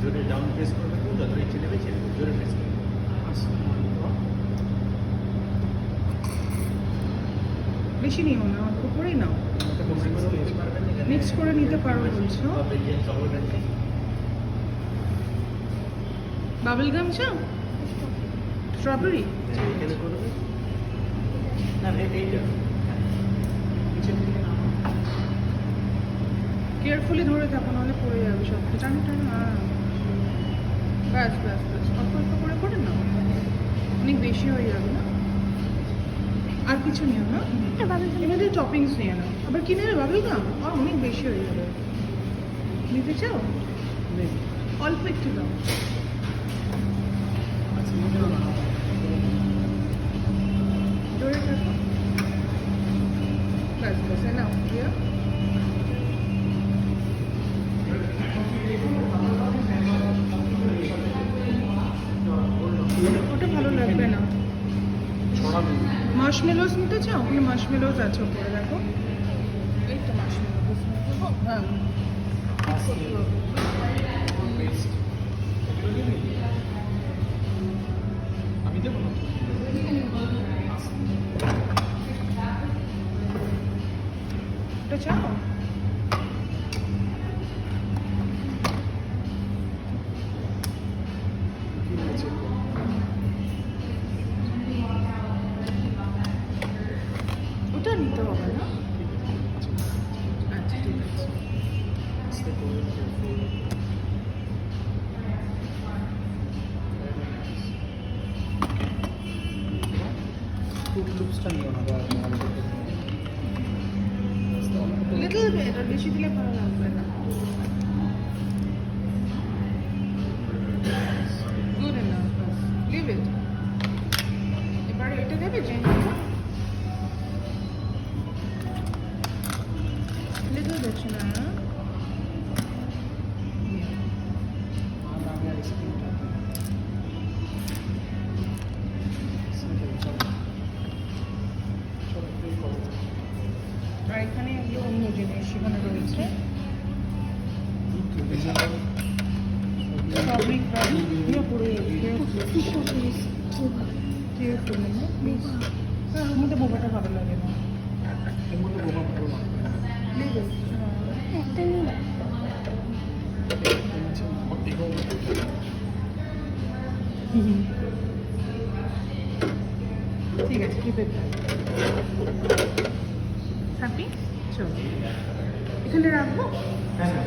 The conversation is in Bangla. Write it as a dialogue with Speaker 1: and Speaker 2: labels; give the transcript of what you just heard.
Speaker 1: জোরে ডাউন প্রেস করবে তো যত ইচ্ছে নেবে ছেড়ে দেবে, জোরে প্রেস করবে।
Speaker 2: বেশি নিও না, অল্প করেই নাও। মিক্স করে নিতে পারো বলছো? বাবল গাম চাও? স্ট্রবেরি?
Speaker 1: এখানে করবে না, এইটা নিচের দিকে নাও।
Speaker 2: কেয়ারফুলি ধরে থাকো, নাহলে পড়ে যাবে সব। টানো টানো, হ্যাঁ ব্যাস ব্যাস ব্যাস, অল্প অল্প করে করে নাও, অনেক বেশি হয়ে যাবে না। আর কিছু নিও না, এমনিতে টপিংস নিয়ে নাও। আবার কিনে নেবে বাবল গাম? আর অনেক বেশি হয়ে যাবে। নিতে চাও? অল্প একটু দাও। জোরে থাকো, ব্যাস ব্যাস, নাও প্রিয়া। ওটা ভালো লাগবে না। মার্শমেলোস নিতে চাও? ওখানে মার্শমেলোস আছে ওপরে, দেখো। এই তো মার্শমেলোস। হ্যাঁ,
Speaker 1: আমি দেবো না।
Speaker 2: ওটা চাও? ওটা নিতে হবে না? আচ্ছা ঠিক আছে।
Speaker 1: লুপসটা নিও না,
Speaker 2: লিটল বিট, আর বেশি দিলে ভালো লাগবে না। Good enough, leave it. এবারে এটা দেবে চেঞ্জ করো। লিটল বিট শোনা না। আর এখানে এগুলো অন্য জিনিস সেখানে রয়েছে। Fabric brand, ये पूरे careful है ना प्लीज। हाँ मुझे बोबाटा भाলো লাগে না।
Speaker 1: এর মধ্যে বোমা ভালো না।
Speaker 2: Leave it.
Speaker 3: একটা নিয়ে
Speaker 2: ঠিক আছে, keep it. Happy? চলো এখানে রাখবো।
Speaker 1: হ্যাঁ।